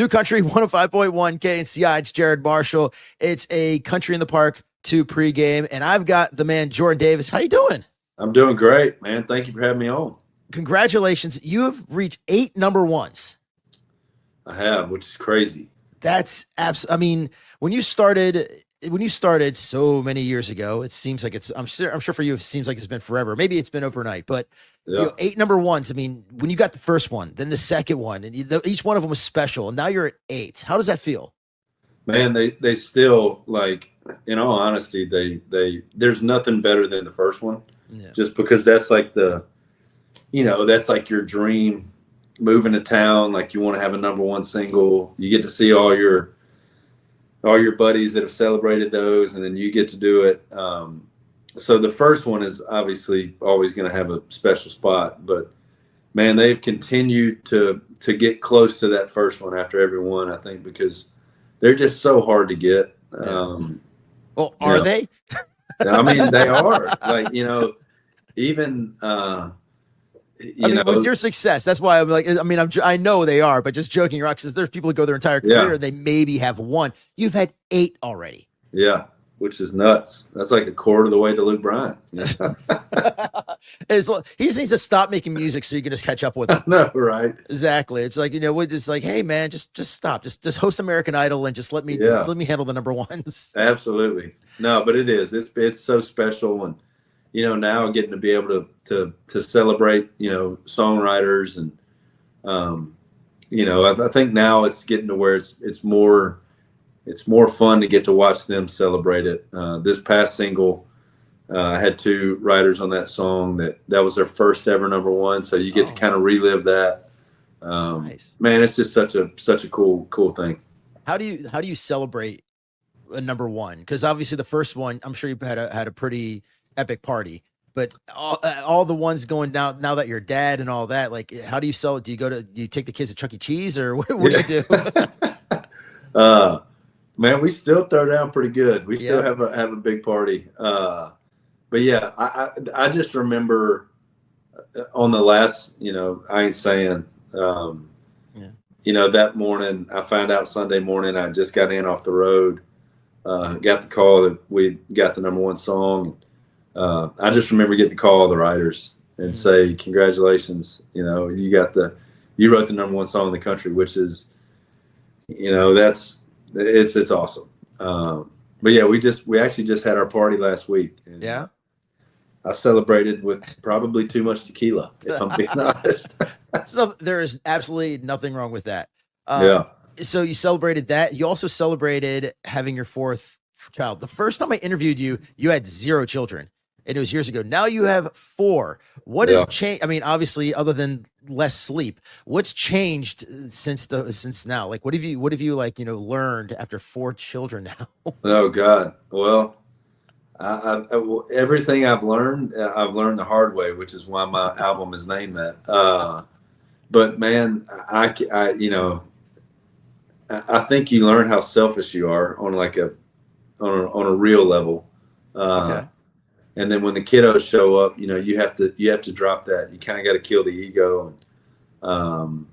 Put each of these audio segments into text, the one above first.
New Country 105.1 KNCI. It's Jared Marshall. It's a Country in the Park 2 pregame, and I've got the man Jordan Davis. How you doing? I'm doing great, man. Thank you for having me on. Congratulations. You have reached 8 number ones. I have, which is crazy. That's I mean, when you started so many years ago, it seems like I'm sure for you it seems like it's been forever. Maybe it's been overnight, but Yeah. 8 number ones. I mean, when you got the first one, then the second one, and each one of them was special, and now you're at 8. How does that feel? Man, they still, like, in all honesty, they there's nothing better than the first one. Yeah. Just because that's like that's like your dream, moving to town, like you want to have a number one single. You get to see all your buddies that have celebrated those, and then you get to do it. So the first one is obviously always going to have a special spot, but man, they've continued to get close to that first one after every one, I think, because they're just so hard to get. Well, are they? I mean, they are, like, even, with your success, that's why I'm like, I know they are, but just joking around, because there's people who go their entire career, they maybe have one. You've had 8 already. Yeah, which is nuts. That's like a quarter of the way to Luke Bryan. He just needs to stop making music so you can just catch up with him. No, right? Exactly. It's like, it's like, hey man, just stop. Just host American Idol and just let me handle the number ones. Absolutely. No, but it is. It's so special, and now getting to be able to celebrate songwriters, and I think now it's getting to where it's more fun to get to watch them celebrate it. This past single, I had 2 writers on that song that was their first ever number one, so you get to kind of relive that. Nice. Man, it's just such a cool thing. How do you celebrate a number one? Because obviously the first one, I'm sure you had a pretty epic party, but all the ones going down now that you're dad and all that, like, how do you do you take the kids to Chuck E. Cheese, or what do you do? Man, we still throw down pretty good. We still have a big party. But yeah, I just remember on the last, I ain't saying, that morning, I found out Sunday morning, I just got in off the road, got the call that we got the number one song. I just remember getting to call all the writers and say, congratulations, you wrote the number one song in the country, which is, it's awesome. But yeah, we actually just had our party last week. And I celebrated with probably too much tequila, if I'm being honest. So there is absolutely nothing wrong with that. So you celebrated that. You also celebrated having your 4th child. The first time I interviewed you, you had 0 children, and it was years ago. Now you have 4. What has changed? I mean, obviously, other than less sleep, what's changed since now? Like, what have you learned after 4 children now? Oh God. Well, I everything I've learned the hard way, which is why my album is named that. But man, I think you learn how selfish you are on a real level. Okay. And then when the kiddos show up, you have to drop that. You kind of got to kill the ego, and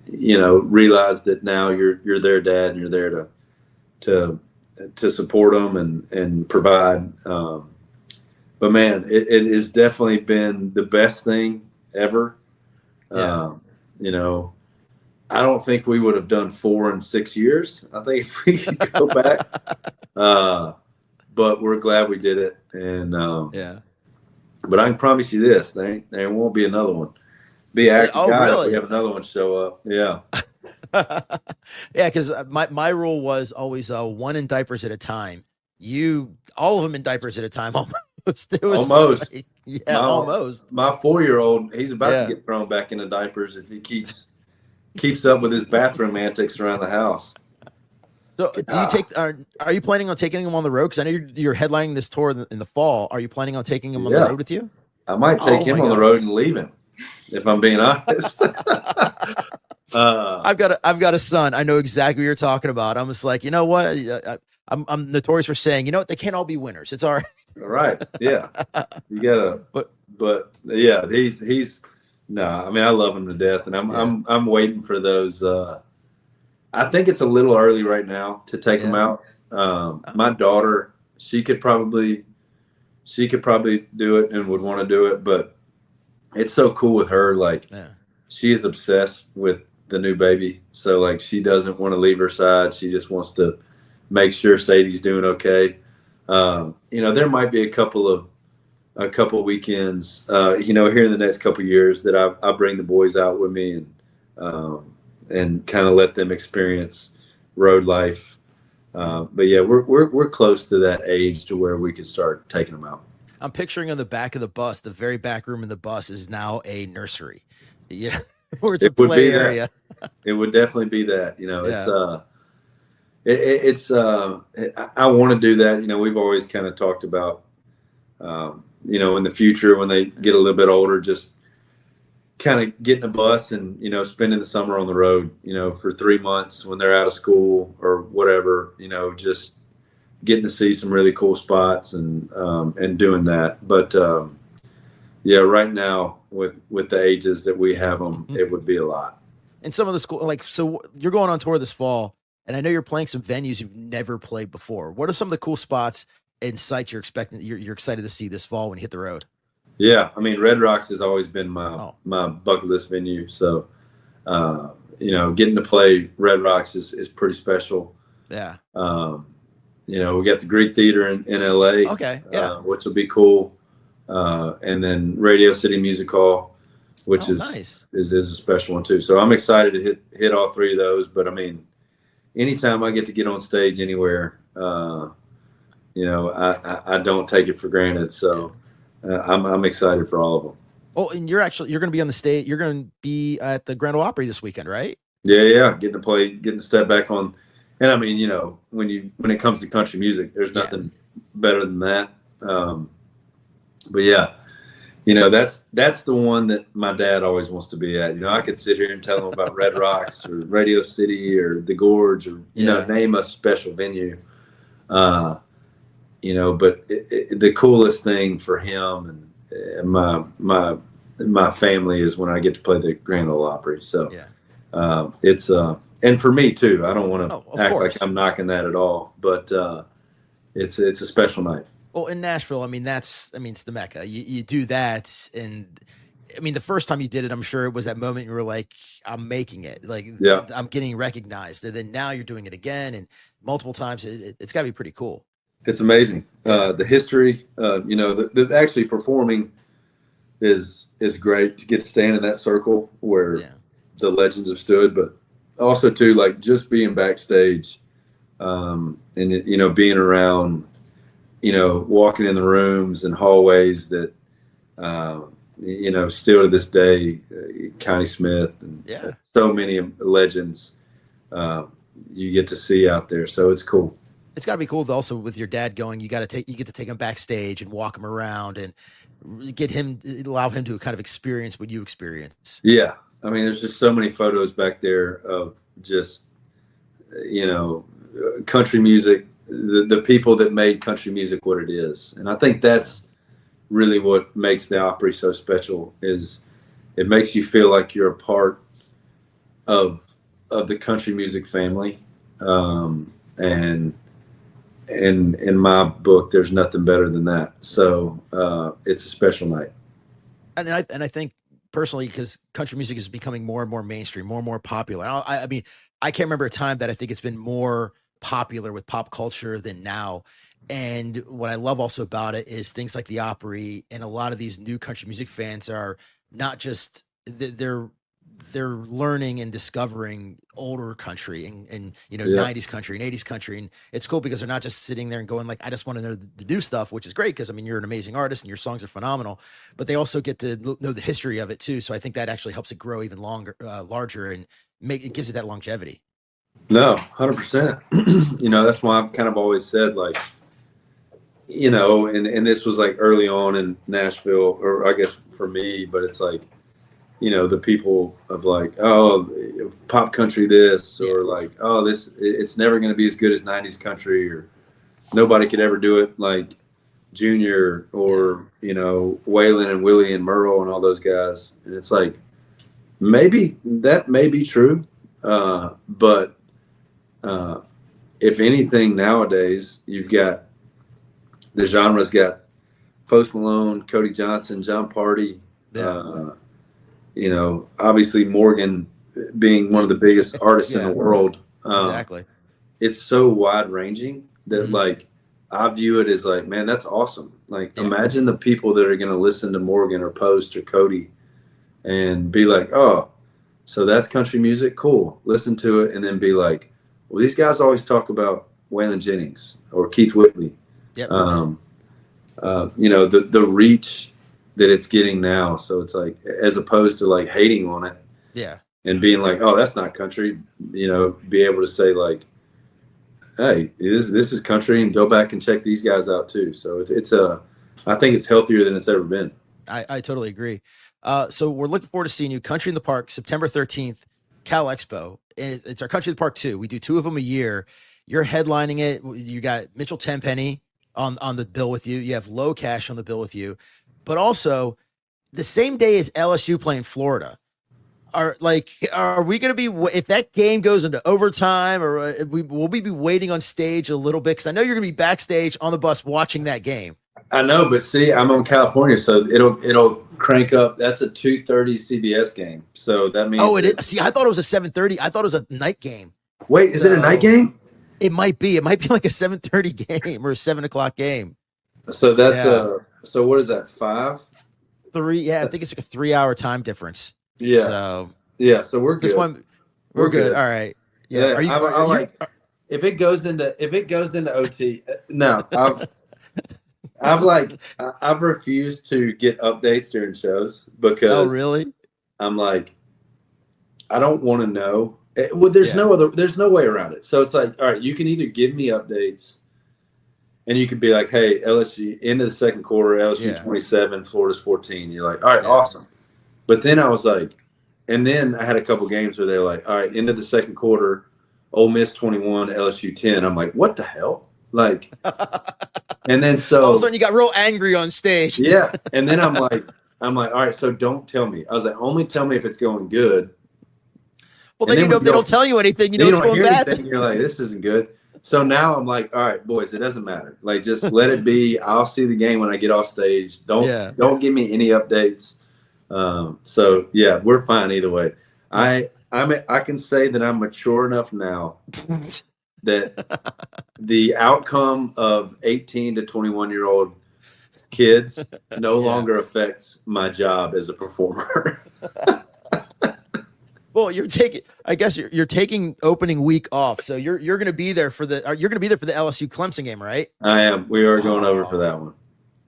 realize that now you're their dad, and you're there to support them and provide. But man, it has definitely been the best thing ever. I don't think we would have done 4 in 6 years. I think if we could go back. But we're glad we did it, and But I can promise you this: there won't be another one. Be active guy if we have another one show up. Yeah. Yeah, because my rule was always 1 in diapers at a time. All of them in diapers at a time. Almost. Almost. Like, almost. My 4-year-old, he's about to get thrown back into diapers if he keeps up with his bathroom antics around the house. So do you are you planning on taking him on the road? Because I know you're headlining this tour in the fall. Are you planning on taking him on the road with you? I might take him on the road and leave him, if I'm being honest. I've got a son. I know exactly what you're talking about. I'm just like, you know what? I'm notorious for saying, they can't all be winners. It's all right. All right. Yeah. You gotta, but yeah, he's no, I mean, I love him to death, and I'm waiting for those I think it's a little early right now to take them out. My daughter, she could probably do it and would want to do it, but it's so cool with her. Like, she is obsessed with the new baby. So like, she doesn't want to leave her side. She just wants to make sure Sadie's doing okay. You know, there might be a couple weekends, you know, here in the next couple of years that I bring the boys out with me and kind of let them experience road life. But yeah, we're close to that age to where we can start taking them out. I'm picturing on the back of the bus, the very back room in the bus is now a nursery, you know, where it's a play area. It would definitely be that, you know, I want to do that. You know, we've always kind of talked about, you know, in the future when they get a little bit older, just kind of getting a bus and, you know, spending the summer on the road, you know, for 3 months when they're out of school or whatever, you know, just getting to see some really cool spots and doing that. But yeah, right now with the ages that we have them, it would be a lot. And some of the school, like, so you're going on tour this fall, and I know you're playing some venues you've never played before. What are some of the cool spots and sites you're excited to see this fall when you hit the road? Yeah, I mean, Red Rocks has always been my bucket list venue. So, you know, getting to play Red Rocks is pretty special. Yeah. You know, we got the Greek Theater in LA. Okay. Yeah. Which will be cool. And then Radio City Music Hall, which is nice. is a special one too. So I'm excited to hit all three of those. But I mean, anytime I get to get on stage anywhere, you know, I don't take it for granted. So I'm excited for all of them. Oh, and you're going to be on the stage. You're going to be at the Grand Ole Opry this weekend, right? Yeah. Getting to step back on. And I mean, you know, when it comes to country music, there's nothing better than that. But yeah, you know, that's the one that my dad always wants to be at. You know, I could sit here and tell him about Red Rocks or Radio City or the Gorge or, you know, name a special venue. You know, but the coolest thing for him and my family is when I get to play the Grand Ole Opry. So it's and for me too. I don't want to act like I'm knocking that at all, but it's a special night. Well, in Nashville, I mean, it's the Mecca. You do that, and I mean, the first time you did it, I'm sure it was that moment you were like, I'm making it, like, I'm getting recognized. And then now you're doing it again and multiple times. It's got to be pretty cool. It's amazing. The history, you know, the actually performing is great to get to stand in that circle where the legends have stood, but also too, like, just being backstage, and you know, being around, you know, walking in the rooms and hallways that, you know, still to this day, Connie Smith and so many legends you get to see out there. So it's cool. It's got to be cool also with your dad going. You get to take him backstage and walk him around and allow him to kind of experience what you experience. Yeah, I mean, there's just so many photos back there of just, you know, country music. The people that made country music what it is. And I think that's really what makes the Opry so special, is it makes you feel like you're a part of the country music family. And in my book, there's nothing better than that. So it's a special night. And I think personally, because country music is becoming more and more mainstream, more and more popular. I mean, I can't remember a time that I think it's been more popular with pop culture than now. And what I love also about it is things like the Opry, and a lot of these new country music fans are not just they're learning and discovering older country and you know, 90s country and 80s country. And it's cool because they're not just sitting there and going like, I just want to know the new stuff, which is great because I mean, you're an amazing artist and your songs are phenomenal, but they also get to know the history of it too. So I think that actually helps it grow even larger and it gives it that longevity. No, 100%. You know, that's why I've kind of always said, like, you know, and this was like early on in Nashville, or I guess for me, but it's like, you know, the people of like, oh, pop country this, or like, oh, it's never going to be as good as 90s country, or nobody could ever do it like Junior or, you know, Waylon and Willie and Merle and all those guys. And it's like, maybe that may be true, but if anything, nowadays you've got the genre's got Post Malone, Cody Johnson, John Party. Yeah. You know, obviously Morgan being one of the biggest artists in the world. Exactly. It's so wide ranging that like I view it as like, man, that's awesome. Like imagine the people that are going to listen to Morgan or Post or Cody and be like, oh, so that's country music. Cool. Listen to it. And then be like, well, these guys always talk about Waylon Jennings or Keith Whitley. Yep. You know, the reach that it's getting now. So it's like, as opposed to like hating on it. Yeah. And being like, oh, that's not country, you know, be able to say like, hey, this is country, and go back and check these guys out too. So I think it's healthier than it's ever been. I totally agree. So we're looking forward to seeing you, Country in the Park, September 13th, Cal Expo. And it's our Country in the Park 2. We do 2 of them a year. You're headlining it. You got Mitchell Tenpenny on the bill with you. You have Low Cash on the bill with you. But also, the same day as LSU playing Florida. Are we going to be, if that game goes into overtime, or will we be waiting on stage a little bit? Because I know you're going to be backstage on the bus watching that game. I know, but see, I'm on California, so it'll crank up. That's a 2:30 CBS game, so that means. Oh, it is. See, I thought it was a 7:30. I thought it was a night game. Wait, is it a night game? It might be. It might be like a 7:30 game or a 7:00 game. So that's so what is that? 5? 3? Yeah, I think it's like a 3-hour time difference. Yeah. So we're good. This one, we're good. All right. Yeah. Are you? If it goes into OT, no. I've refused to get updates during shows because. Oh, really? I'm like, I don't want to know. Well, there's no way around it. So it's like, all right, you can either give me updates, and you could be like, hey, LSU into the second quarter, LSU 27, Florida's 14. You're like, all right, awesome. But then I was like, and then I had a couple games where they're like, all right, into the second quarter, Ole Miss 21, LSU 10. I'm like, what the hell? Like, and then so all of a sudden you got real angry on stage. Yeah. And then I'm like, all right, so don't tell me. I was like, only tell me if it's going good. Well, then if they don't tell you anything, you know it's going bad. You're like, this isn't good. So now I'm like, all right, boys, it doesn't matter. Like, just let it be. I'll see the game when I get off stage. Don't give me any updates. So yeah, we're fine either way. I can say that I'm mature enough now that the outcome of 18 to 21-year-old kids no longer affects my job as a performer. Well, you're taking opening week off, so you're going to be there for the LSU Clemson game, right? I am. We are going over for that one.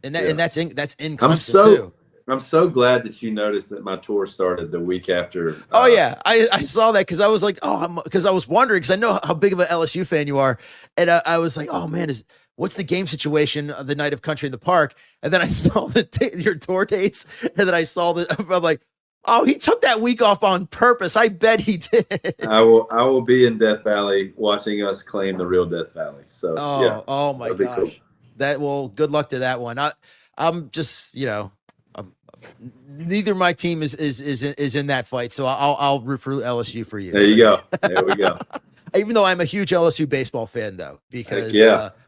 And that's in Clemson too. I'm so glad that you noticed that my tour started the week after. Oh yeah, I saw that because I was like, because I was wondering, because I know how big of an LSU fan you are, and I was like, oh man, what's the game situation the night of Country in the Park? And then I saw your tour dates, and then I saw I'm like, oh, he took that week off on purpose. I bet he did. I will be in Death Valley watching us claim the real Death Valley. So oh my gosh, cool. Good luck to that one. I'm just neither of my team is in that fight, so I'll root for LSU for you. There you go. There we go. Even though I'm a huge LSU baseball fan, though, because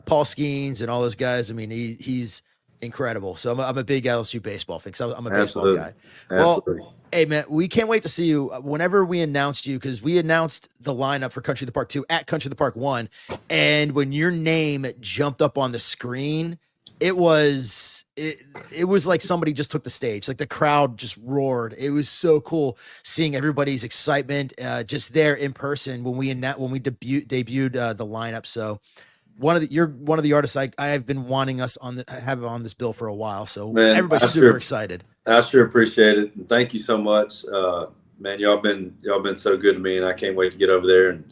Paul Skeens and all those guys. I mean, he's incredible. So I'm a big LSU baseball fan because I'm a baseball guy. Absolutely. Well, hey man, we can't wait to see you whenever we announced you, because we announced the lineup for Country in the Park 2 at Country in the Park 1, and when your name jumped up on the screen, it was like somebody just took the stage. Like the crowd just roared. It was so cool seeing everybody's excitement just there in person when we debuted the lineup. So you're one of the artists I have been wanting us have on this bill for a while. So man, everybody's super excited. I sure appreciate it. And thank you so much. Man, y'all been so good to me, and I can't wait to get over there and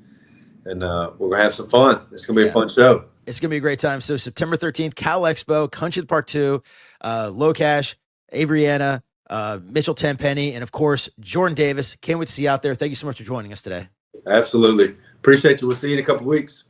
we're gonna have some fun. It's gonna be a fun show. It's going to be a great time. So September 13th, Cal Expo, Country in the Park 2, Low Cash, Avriana, Mitchell Tenpenny, and of course, Jordan Davis. Can't wait to see you out there. Thank you so much for joining us today. Absolutely. Appreciate you. We'll see you in a couple of weeks.